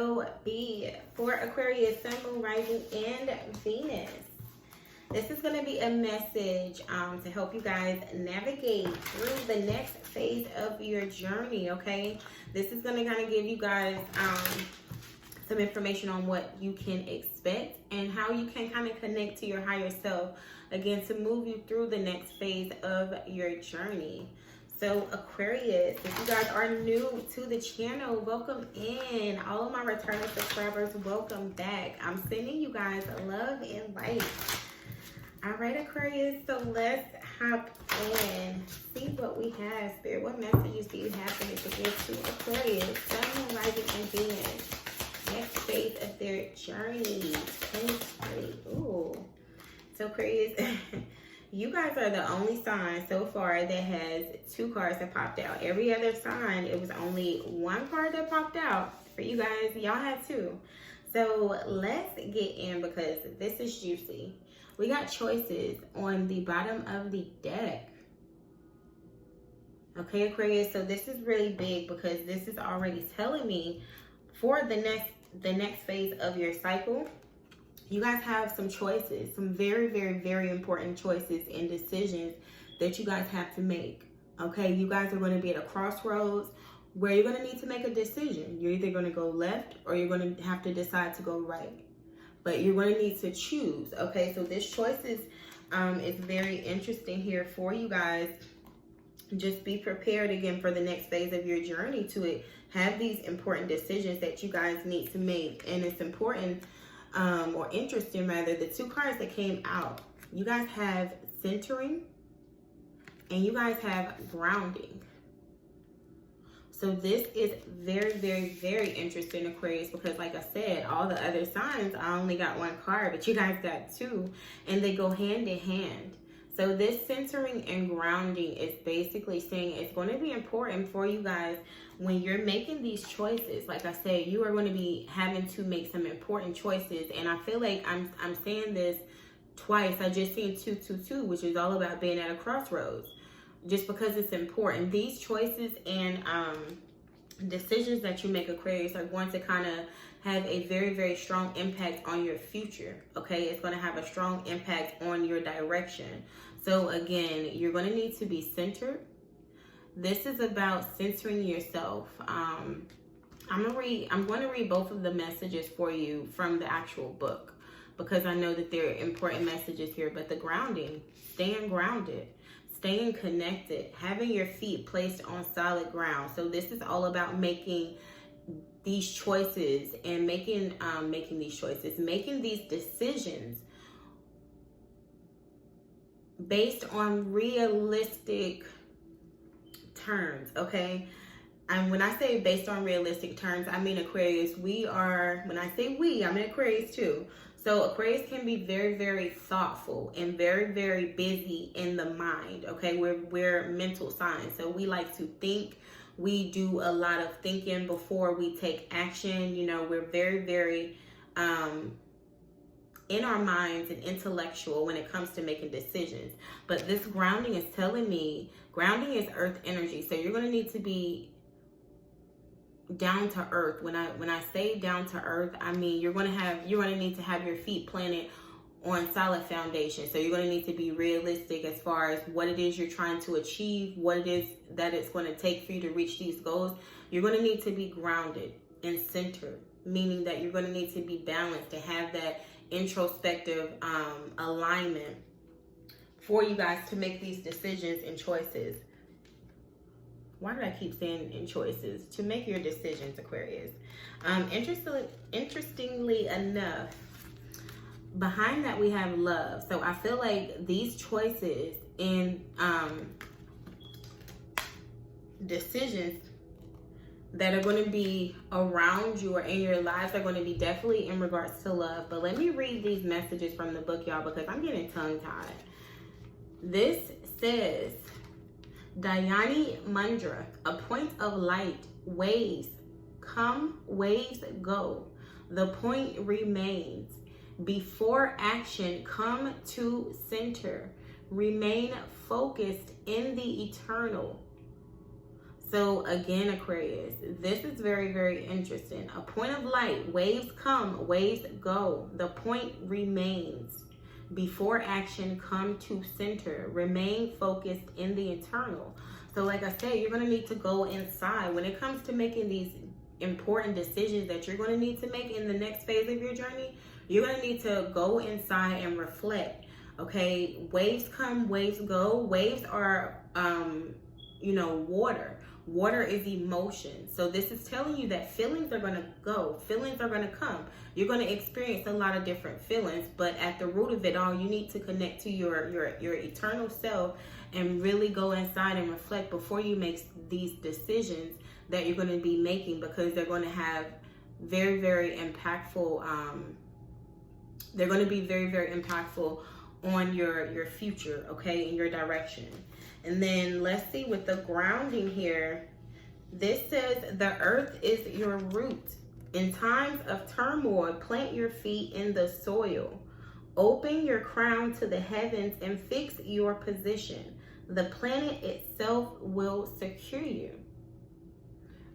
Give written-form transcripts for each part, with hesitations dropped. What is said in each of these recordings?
will be for Aquarius, Sun, Moon, Rising, and Venus. This is going to be a message to help you guys navigate through the next phase of your journey, okay? This is going to kind of give you guys some information on what you can expect and how you can kind of connect to your higher self, again, to move you through the next phase of your journey. So Aquarius, if you guys are new to the channel, welcome in. All of my returning subscribers, welcome back. I'm sending you guys love and light. All right, Aquarius, so let's hop in, see what we have. Spirit, what messages do you have for me to give to Aquarius, Sun, Moon, Rising, and Venus? Next phase of their journey, 2020. Ooh. So Aquarius, you guys are the only sign so far that has two cards that popped out. Every other sign, it was only one card that popped out. For you guys, y'all had two. So let's get in because this is juicy. We got choices on the bottom of the deck. Okay, Aquarius, so this is really big because this is already telling me for the next phase of your cycle, you guys have some choices, some very, very, very important choices and decisions that you guys have to make. Okay, you guys are going to be at a crossroads where you're going to need to make a decision. You're either going to go left or you're going to have to decide to go right. But you're going to need to choose. Okay, so this choice is very interesting here for you guys. Just be prepared again for the next phase of your journey to it. Have these important decisions that you guys need to make. And it's important or interesting rather, the two cards that came out. You guys have centering and you guys have grounding. So this is very, very, very interesting, Aquarius, because like I said, all the other signs, I only got one card, but you guys got two, and they go hand in hand. So this centering and grounding is basically saying it's going to be important for you guys when you're making these choices. Like I said, you are going to be having to make some important choices, and I feel like I'm saying this twice. I just seen 222, which is all about being at a crossroads. Just because it's important. These choices and decisions that you make, Aquarius, are going to kind of have a very, very strong impact on your future. Okay, it's going to have a strong impact on your direction. So again, you're going to need to be centered. This is about centering yourself. I'm going to read both of the messages for you from the actual book because I know that there are important messages here. But the grounding, staying grounded, staying connected, having your feet placed on solid ground. So this is all about making these choices and making these decisions based on realistic terms, okay? And when I say based on realistic terms, I mean, Aquarius, when I say we, I mean Aquarius too. So Aquarius can be very, very thoughtful and very, very busy in the mind, okay? We're mental signs, so we like to think. We do a lot of thinking before we take action. You know, we're very, very in our minds and intellectual when it comes to making decisions. But this grounding is telling me, grounding is earth energy, so you're going to need to be down to earth. When I say down to earth, I mean you're going to need to have your feet planted on solid foundation. So you're going to need to be realistic as far as what it is you're trying to achieve, what it is that it's going to take for you to reach these goals. You're going to need to be grounded and centered, meaning that you're going to need to be balanced, to have that introspective alignment for you guys to make these decisions and choices. Why did I keep saying in choices? To make your decisions, Aquarius. Interestingly enough, behind that we have love. So I feel like these choices and decisions that are going to be around you or in your lives are going to be definitely in regards to love. But let me read these messages from the book, y'all, because I'm getting tongue-tied. This says, Dhyani Mundra, a point of light, waves come, waves go. The point remains. Before action, come to center. Remain focused in the eternal. So again, Aquarius, this is very, very interesting. A point of light. Waves come, waves go. The point remains. Before action, come to center. Remain focused in the eternal. So like I said, you're going to need to go inside. When it comes to making these important decisions that you're going to need to make in the next phase of your journey, you're going to need to go inside and reflect. Okay, waves come, waves go. Waves are, water. Water is emotion. So this is telling you that feelings are going to go. Feelings are going to come. You're going to experience a lot of different feelings, but at the root of it all, you need to connect to your eternal self and really go inside and reflect before you make these decisions that you're going to be making, because they're going to have very, very impactful, they're going to be very, very impactful on your future, okay, in your direction. And then let's see with the grounding here. This says the earth is your root. In times of turmoil, plant your feet in the soil. Open your crown to the heavens and fix your position. The planet itself will secure you.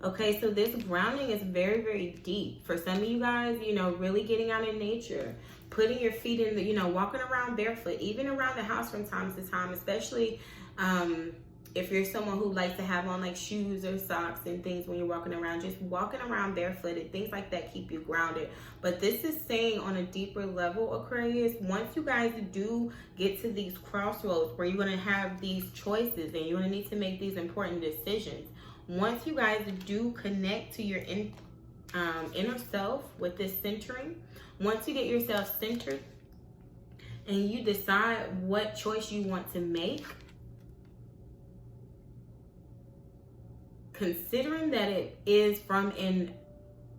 Okay, so this grounding is very, very deep. For some of you guys, really getting out in nature, putting your feet in the, walking around barefoot, even around the house from time to time, especially if you're someone who likes to have on like shoes or socks and things when you're walking around, just walking around barefooted, things like that keep you grounded. But this is saying on a deeper level, Aquarius, once you guys do get to these crossroads where you're going to have these choices and you're going to need to make these important decisions, once you guys do connect to your inner self with this centering, once you get yourself centered and you decide what choice you want to make, considering that it is from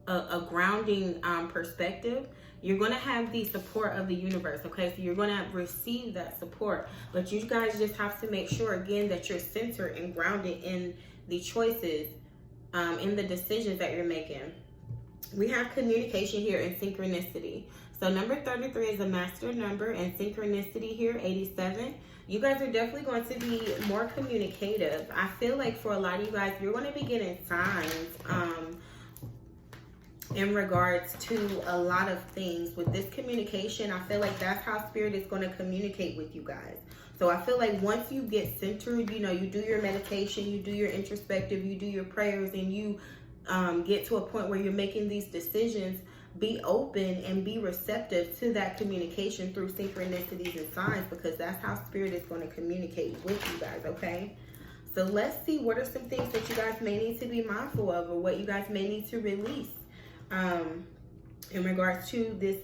a grounding perspective, you're going to have the support of the universe, okay? So you're going to receive that support. But you guys just have to make sure, again, that you're centered and grounded in the choices, in the decisions that you're making. We have communication here and synchronicity. So number 33 is a master number, and synchronicity here, 87. You guys are definitely going to be more communicative. I feel like for a lot of you guys, you're going to be getting signs in regards to a lot of things. With this communication, I feel like that's how Spirit is going to communicate with you guys. So I feel like once you get centered, you do your meditation, you do your introspective, you do your prayers, and you get to a point where you're making these decisions, be open and be receptive to that communication through synchronicities and signs, because that's how Spirit is going to communicate with you guys, okay? So let's see, what are some things that you guys may need to be mindful of, or what you guys may need to release in regards to this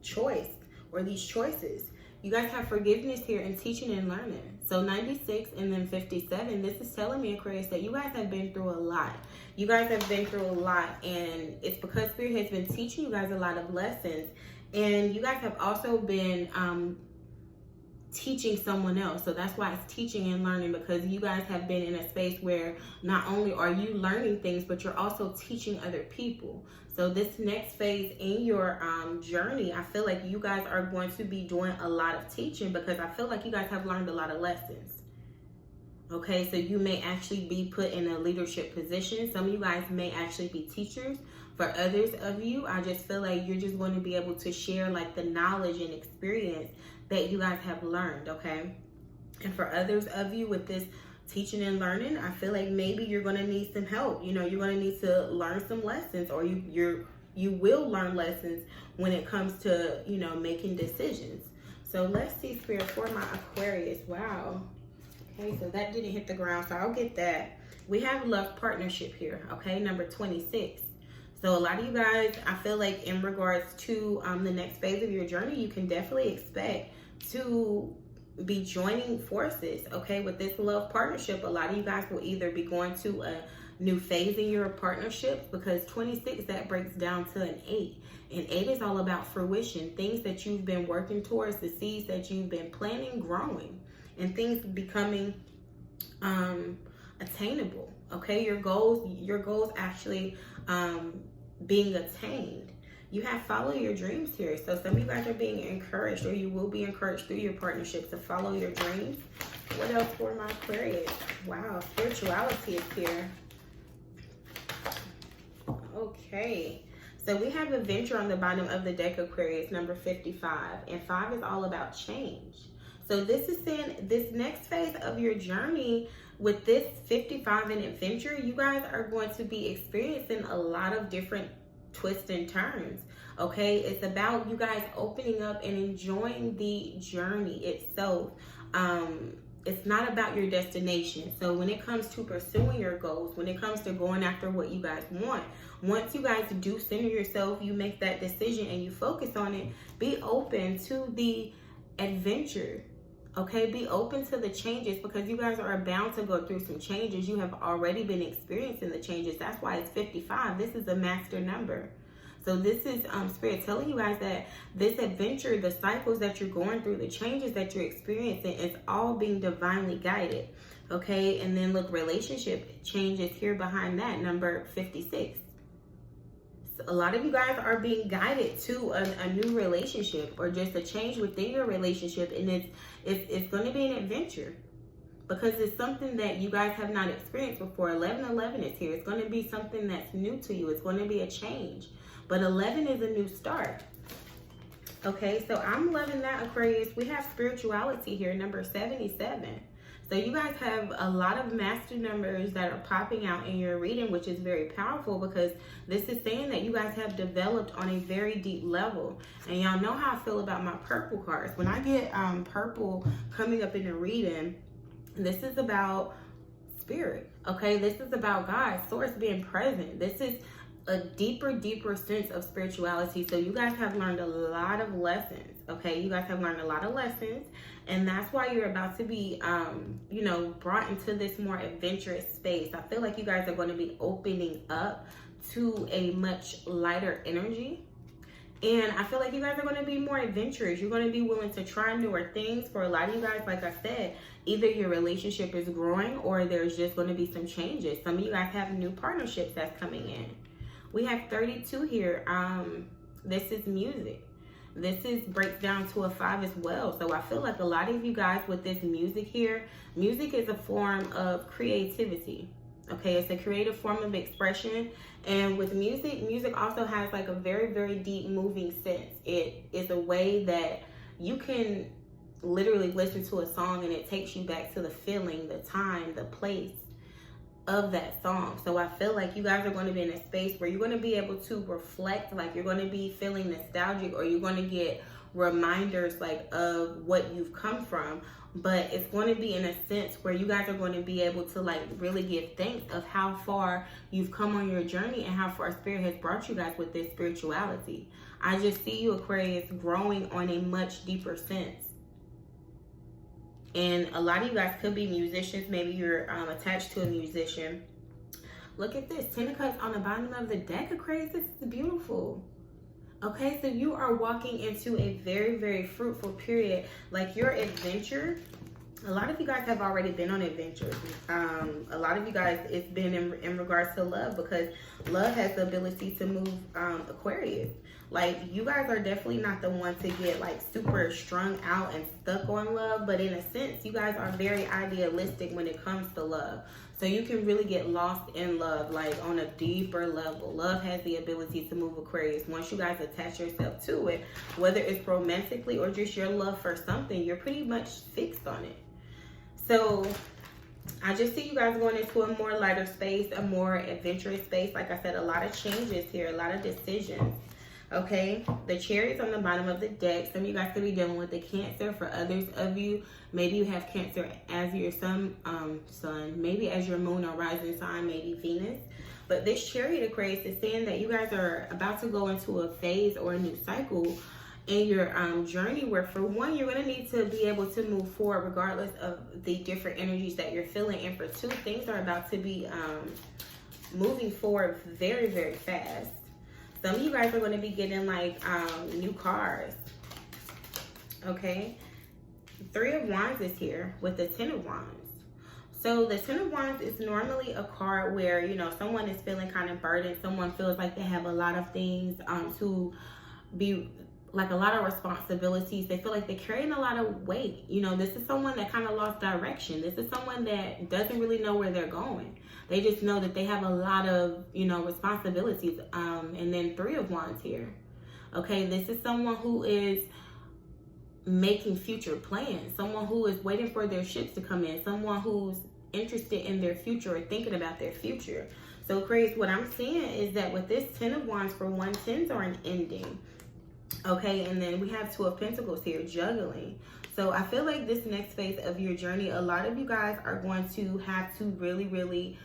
choice or these choices. You guys have forgiveness here and teaching and learning. So 96 and then 57, this is telling me, Aquarius, that you guys have been through a lot. You guys have been through a lot, and it's because Spirit has been teaching you guys a lot of lessons. And you guys have also been teaching someone else. So that's why it's teaching and learning, because you guys have been in a space where not only are you learning things, but you're also teaching other people. So this next phase in your journey, I feel like you guys are going to be doing a lot of teaching, because I feel like you guys have learned a lot of lessons. Okay, so you may actually be put in a leadership position. Some of you guys may actually be teachers. For others of you, I just feel like you're just going to be able to share like the knowledge and experience that you guys have learned, okay? And for others of you with this teaching and learning, I feel like maybe you're going to need some help. You're going to need to learn some lessons, or you will learn lessons when it comes to, making decisions. So let's see, Spirit, for my Aquarius. Wow. Okay, so that didn't hit the ground, so I'll get that. We have love partnership here, okay, number 26. So a lot of you guys, I feel like in regards to the next phase of your journey, you can definitely expect to be joining forces, okay, with this love partnership. A lot of you guys will either be going to a new phase in your partnerships, because 26, that breaks down to an 8. And 8 is all about fruition, things that you've been working towards, the seeds that you've been planting, growing, and things becoming attainable, okay? Your goals actually being attained. You have follow your dreams here. So some of you guys are being encouraged, or you will be encouraged through your partnerships to follow your dreams. What else for my Aquarius? Wow, spirituality is here. Okay. So we have adventure on the bottom of the deck, Aquarius, number 55. And 5 is all about change. So this is saying this next phase of your journey with this 55 and adventure, you guys are going to be experiencing a lot of different twists and turns. Okay, it's about you guys opening up and enjoying the journey itself. It's not about your destination. So when it comes to pursuing your goals, when it comes to going after what you guys want, once you guys do center yourself, you make that decision and you focus on it, be open to the adventure. Okay, be open to the changes, because you guys are bound to go through some changes. You have already been experiencing the changes. That's why it's 55. This is a master number. So this is Spirit telling you guys that this adventure, the cycles that you're going through, the changes that you're experiencing, is all being divinely guided. Okay, and then look, relationship changes here behind that, number 56. So a lot of you guys are being guided to a new relationship, or just a change within your relationship, and it's going to be an adventure. Because it's something that you guys have not experienced before. 1111 is here. It's going to be something that's new to you. It's going to be a change. But 11 is a new start. Okay, so I'm loving that, Aquarius. We have spirituality here, number 77. So you guys have a lot of master numbers that are popping out in your reading, which is very powerful, because this is saying that you guys have developed on a very deep level. And y'all know how I feel about my purple cards. When I get purple coming up in the reading, this is about spirit. Okay, this is about God, source being present. This is a deeper sense of spirituality. So you guys have learned a lot of lessons. Okay, you guys have learned a lot of lessons, and that's why you're about to be brought into this more adventurous space. I feel like you guys are going to be opening up to a much lighter energy, and I feel like you guys are going to be more adventurous. You're going to be willing to try newer things. For a lot of you guys, like I said, either your relationship is growing, or there's just going to be some changes. Some of you guys have new partnerships that's coming in. We have 32 here. This is music. This breaks down to a 5 as well. So I feel like a lot of you guys with this music here, music is a form of creativity. Okay, it's a creative form of expression. And with music, music also has like a very deep moving sense. It is a way that you can literally listen to a song and it takes you back to the feeling, the time, the place of that song. So I feel like you guys are going to be in a space where you're going to be able to reflect, like you're going to be feeling nostalgic, or you're going to get reminders like of what you've come from. But it's going to be in a sense where you guys are going to be able to like really give thanks of how far you've come on your journey and how far Spirit has brought you guys with this spirituality. I just see you, Aquarius, growing on a much deeper sense. And a lot of you guys could be musicians. Maybe you're attached to a musician. Look at this. 10 of Cups on the bottom of the deck, Aquarius. This is beautiful. Okay, so you are walking into a very fruitful period. Like your adventure, a lot of you guys have already been on adventures. A lot of you guys, it's been in regards to love, because love has the ability to move Aquarius. Like you guys are definitely not the one to get like super strung out and stuck on love, but in a sense, you guys are very idealistic when it comes to love. So you can really get lost in love, like on a deeper level. Love has the ability to move Aquarius. Once you guys attach yourself to it, whether it's romantically or just your love for something, you're pretty much fixed on it. So I just see you guys going into a more lighter space, a more adventurous space. Like I said, a lot of changes here, a lot of decisions. Okay, the Chariot's on the bottom of the deck. Some of you guys could be dealing with the Cancer. For others of you, maybe you have Cancer as your sun, maybe as your moon or rising sign, maybe Venus. But this Chariot, Aquarius, is saying that you guys are about to go into a phase or a new cycle in your journey, where for one, you're going to need to be able to move forward regardless of the different energies that you're feeling. And for two, things are about to be moving forward very fast. Some of you guys are going to be getting like new cars. Okay, 3 of Wands is here with the 10 of Wands. So the Ten of Wands is normally a card where, you know, someone is feeling kind of burdened. Someone feels like they have a lot of things to be, like a lot of responsibilities. They feel like they're carrying a lot of weight. You know, this is someone that kind of lost direction. This is someone that doesn't really know where they're going. They just know that they have a lot of, you know, responsibilities. And then Three of Wands here. Okay, this is someone who is making future plans. Someone who is waiting for their ships to come in. Someone who's interested in their future or thinking about their future. So Aquarius, what I'm seeing is that with this Ten of Wands, for one, tens are an ending. Okay, and then we have Two of Pentacles here, juggling. So I feel like this next phase of your journey, a lot of you guys are going to have to really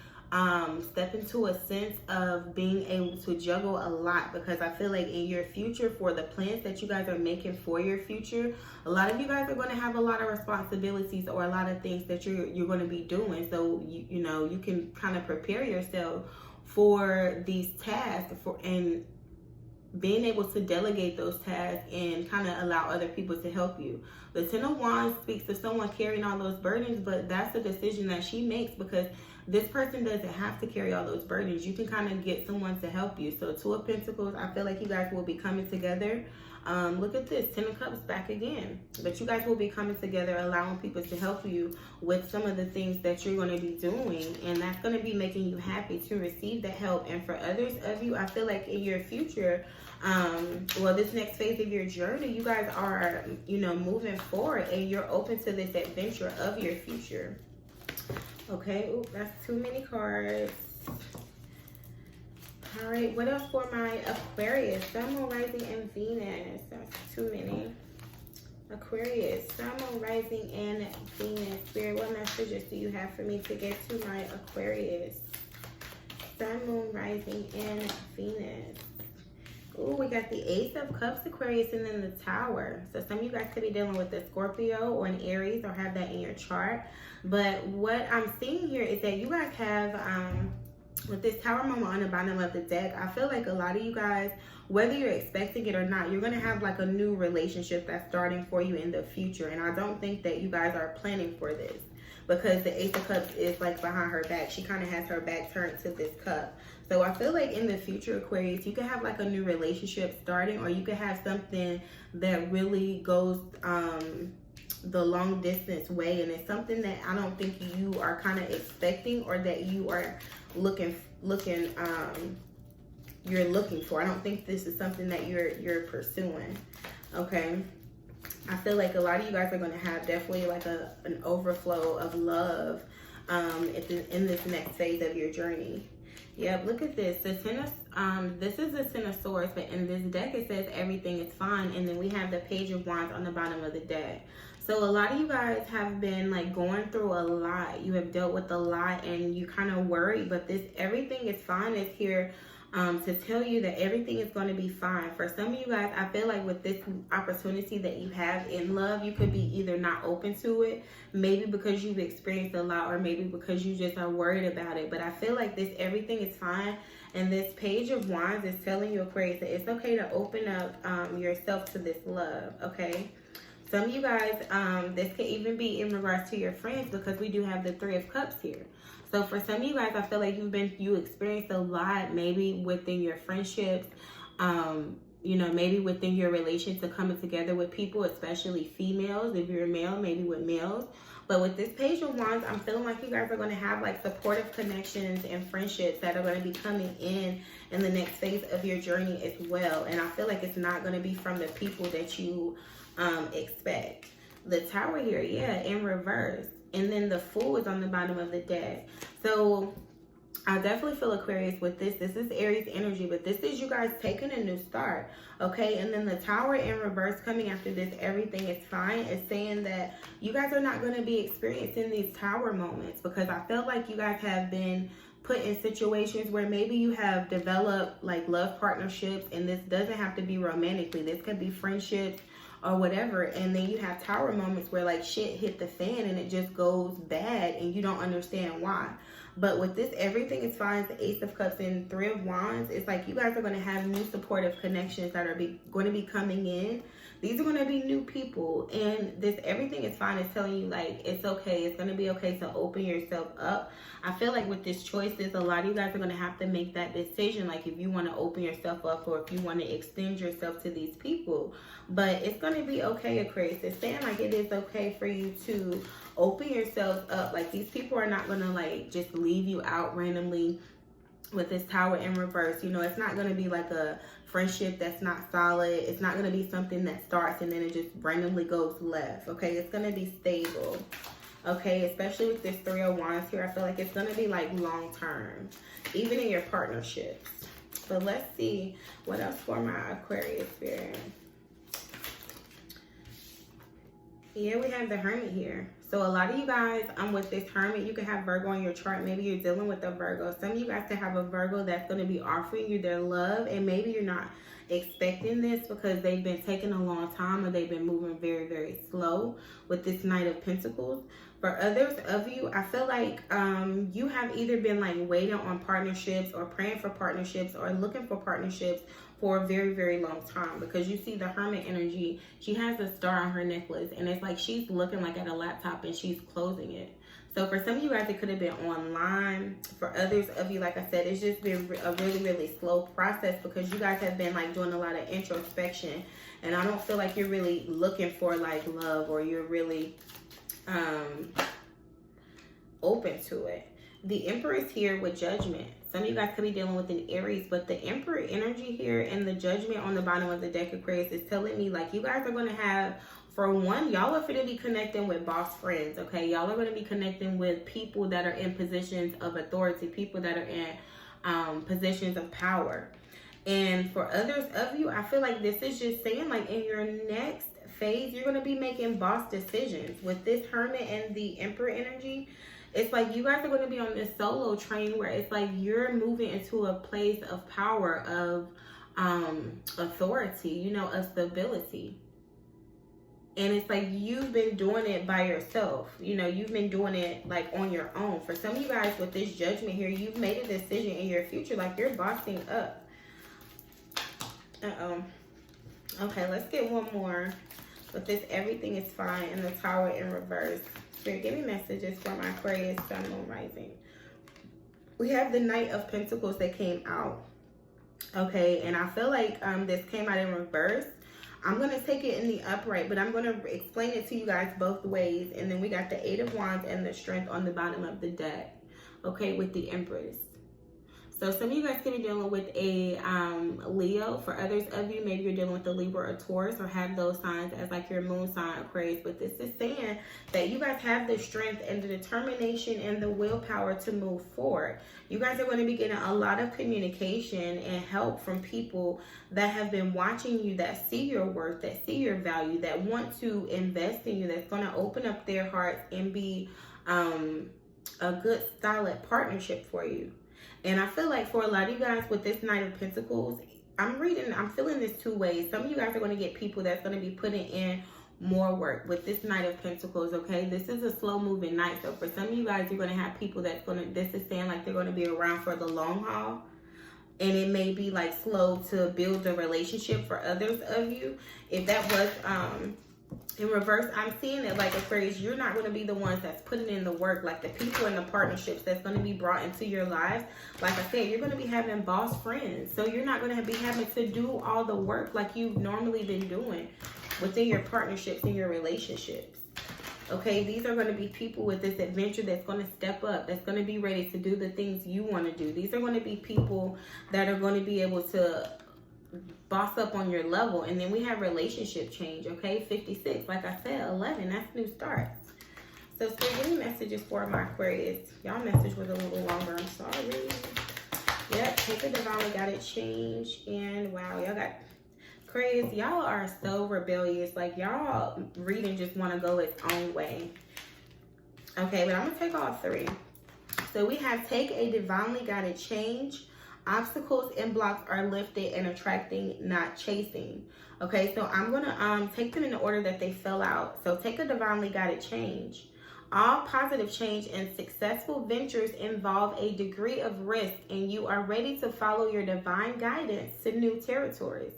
step into a sense of being able to juggle a lot, because I feel like in your future, for the plans that you guys are making for your future, a lot of you guys are going to have a lot of responsibilities or a lot of things that you're going to be doing. So you know, you can kind of prepare yourself for these tasks and being able to delegate those tasks and kind of allow other people to help you. The Ten of Wands speaks to someone carrying all those burdens, but that's a decision that she makes, because this person doesn't have to carry all those burdens. You can kind of get someone to help you. So Two of Pentacles, I feel like you guys will be coming together. Look at this, Ten of Cups back again. But you guys will be coming together, allowing people to help you with some of the things that you're going to be doing. And that's going to be making you happy to receive that help. And for others of you, I feel like in your future, well, this next phase of your journey, you guys are, you know, moving forward and you're open to this adventure of your future. Okay, ooh, that's too many cards. All right, what else for my Aquarius? Sun, Moon, Rising, and Venus. That's too many. Aquarius, Sun, Moon, Rising, and Venus. Spirit, what messages do you have for me to get to my Aquarius? Sun, Moon, Rising, and Venus. Ooh, we got the Ace of Cups, Aquarius, and then the Tower. So some of you guys could be dealing with a Scorpio or an Aries or have that in your chart. But what I'm seeing here is that you guys have, with this Tower moment on the bottom of the deck, I feel like a lot of you guys, whether you're expecting it or not, you're going to have like a new relationship that's starting for you in the future. And I don't think that you guys are planning for this, because the Ace of Cups is like behind her back. She kind of has her back turned to this cup. So I feel like in the future, Aquarius, you could have like a new relationship starting, or you could have something that really goes the long distance way. And it's something that I don't think you are kind of expecting, or that you are looking for. I don't think this is something that you're pursuing. Okay. I feel like a lot of you guys are going to have definitely like an overflow of love in this next phase of your journey. Yep, look at this. The Ten of, this is the Ten of Swords, but in this deck it says everything is fine, and then we have the Page of Wands on the bottom of the deck. So a lot of you guys have been like going through a lot. You have dealt with a lot, and you kind of worry, but this everything is fine is here to tell you that everything is going to be fine. For some of you guys, I feel like with this opportunity that you have in love, you could be either not open to it, maybe because you've experienced a lot, or maybe because you just are worried about it. But I feel like this everything is fine, and this Page of Wands is telling you, Aquarius, that it's okay to open up yourself to this love. Okay, some of you guys, this could even be in regards to your friends, because we do have the Three of Cups here. So for some of you guys, I feel like you experienced a lot, maybe within your friendships, you know, maybe within your relations to coming together with people, especially females. If you're a male, maybe with males. But with this Page of Wands, I'm feeling like you guys are going to have like supportive connections and friendships that are going to be coming in the next phase of your journey as well. And I feel like it's not going to be from the people that you expect. The Tower here, yeah, in reverse. And then the Fool is on the bottom of the deck. So I definitely feel, Aquarius, with this. This is Aries energy, but this is you guys taking a new start. Okay, and then the Tower in reverse coming after this, everything is fine, is saying that you guys are not going to be experiencing these Tower moments, because I felt like you guys have been put in situations where maybe you have developed like love partnerships, and this doesn't have to be romantically. This could be friendships or whatever, and then you have Tower moments where like shit hit the fan and it just goes bad and you don't understand why. But with this, everything is fine. The Ace of Cups and Three of Wands, it's like you guys are going to have new supportive connections that are going to be coming in These are going to be new people, and this everything is fine is telling you like it's okay. It's going to be okay to open yourself up. I feel like with this choices, a lot of you guys are going to have to make that decision, like if you want to open yourself up or if you want to extend yourself to these people. But it's going to be okay, Aquarius. It's saying like it is okay for you to open yourselves up. Like these people are not going to like just leave you out randomly with this Tower in reverse. You know, it's not going to be like a friendship that's not solid. It's not going to be something that starts and then it just randomly goes left. Okay, it's going to be stable. Okay, especially with this 3 of Wands here, I feel like it's going to be like long term, even in your partnerships. But let's see what else for my Aquarius spirit. Yeah, we have the Hermit here. So a lot of you guys, with this Hermit, you can have Virgo in your chart. Maybe you're dealing with a Virgo. Some of you guys can have a Virgo that's going to be offering you their love, and maybe you're not expecting this because they've been taking a long time or they've been moving very, very slow with this Knight of Pentacles. For others of you, I feel like you have either been like waiting on partnerships or praying for partnerships or looking for partnerships for a very, very long time, because you see the Hermit energy. She has a star on her necklace, and it's like she's looking like at a laptop and she's closing it. So for some of you guys, it could have been online. For others of you, like I said, it's just been a really, really slow process because you guys have been like doing a lot of introspection, and I don't feel like you're really looking for like love or you're really open to it. The Emperor is here with Judgment. Some of you guys could be dealing with an Aries, but the Emperor energy here and the Judgment on the bottom of the deck, Aquarius, is telling me like you guys are going to have, for one, y'all are going to be connecting with boss friends, okay? Y'all are going to be connecting with people that are in positions of authority, people that are in positions of power. And for others of you, I feel like this is just saying like in your next phase, you're going to be making boss decisions. With this Hermit and the Emperor energy, it's like you guys are going to be on this solo train where it's like you're moving into a place of power, of authority, you know, of stability. And it's like you've been doing it by yourself. You know, you've been doing it like on your own. For some of you guys with this Judgment here, you've made a decision in your future, like you're bossing up. Okay, let's get one more. With this, everything is fine, and the Tower in reverse. Spirit, give me messages for my Aquarius, Sun, Moon, Rising. We have the Knight of Pentacles that came out. Okay, and I feel like this came out in reverse. I'm going to take it in the upright, but I'm going to explain it to you guys both ways. And then we got the 8 of Wands and the Strength on the bottom of the deck. Okay, with the Empress. So some of you guys could be dealing with a Leo. For others of you, maybe you're dealing with a Libra or Taurus, or have those signs as like your moon sign, Aquarius. But this is saying that you guys have the strength and the determination and the willpower to move forward. You guys are going to be getting a lot of communication and help from people that have been watching you, that see your worth, that see your value, that want to invest in you, that's going to open up their hearts and be a good, solid partnership for you. And I feel like for a lot of you guys with this Knight of Pentacles, I'm feeling this two ways. Some of you guys are going to get people that's going to be putting in more work with this Knight of Pentacles, okay? This is a slow moving night. So for some of you guys, you're going to have people that's going to, this is saying like they're going to be around for the long haul. And it may be like slow to build a relationship for others of you. If that was in reverse, I'm seeing it like Aquarius, you're not going to be the ones that's putting in the work. Like the people in the partnerships that's going to be brought into your lives, like I said, you're going to be having boss friends. So you're not going to be having to do all the work like you've normally been doing within your partnerships and your relationships. Okay, these are going to be people with this adventure that's going to step up, that's going to be ready to do the things you want to do. These are going to be people that are going to be able to boss up on your level. And then we have relationship change, okay? 56, like I said, 11, that's new starts. So still getting messages for my Aquarius. Y'all message was a little longer, I'm sorry. Yep, take a divinely guided change. And wow, y'all got Aquarius, y'all are so rebellious. Like y'all reading just want to go its own way. Okay, but I'm gonna take all three. So we have take a divinely guided change. Obstacles and blocks are lifted and attracting, not chasing. Okay, so I'm gonna take them in the order that they fell out. So take a divinely guided change. All positive change and successful ventures involve a degree of risk, and you are ready to follow your divine guidance to new territories.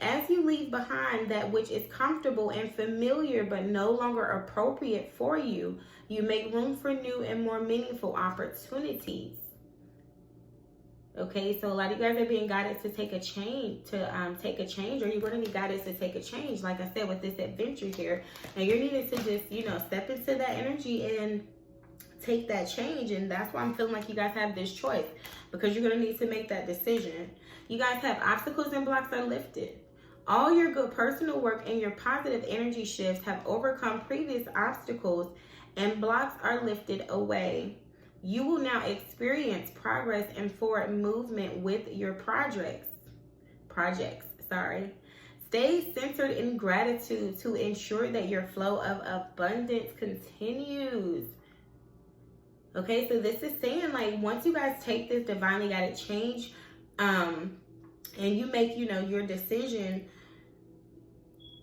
As you leave behind that which is comfortable and familiar but no longer appropriate for you, you make room for new and more meaningful opportunities. Okay, so a lot of you guys are being guided to take a change, or you're going to be guided to take a change, like I said, with this adventure here. And you're needed to just, you know, step into that energy and take that change. And that's why I'm feeling like you guys have this choice, because you're going to need to make that decision. You guys have obstacles and blocks are lifted. All your good personal work and your positive energy shifts have overcome previous obstacles, and blocks are lifted away. You will now experience progress and forward movement with your projects. Stay centered in gratitude to ensure that your flow of abundance continues. Okay, so this is saying, like, once you guys take this divinely guided change, and you make, you know, your decision,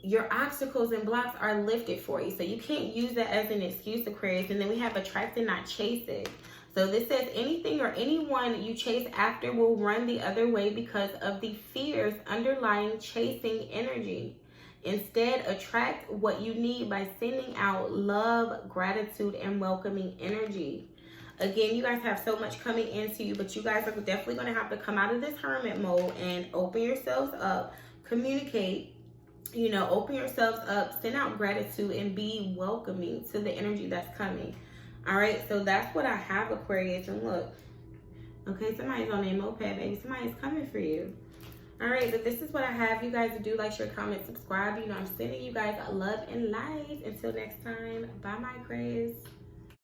your obstacles and blocks are lifted for you. So you can't use that as an excuse, Aquarius. And then we have attract and not chase it. So this says anything or anyone you chase after will run the other way because of the fears underlying chasing energy. Instead, attract what you need by sending out love, gratitude, and welcoming energy. Again, you guys have so much coming into you, but you guys are definitely going to have to come out of this hermit mode and open yourselves up, communicate, you know, open yourselves up, send out gratitude, and be welcoming to the energy that's coming. All right, so that's what I have, Aquarius. And look, okay, somebody's on a moped, baby. Somebody's coming for you. All right, but this is what I have. You guys do like, share, comment, subscribe. You know, I'm sending you guys love and light. Until next time, bye, my Aquarius.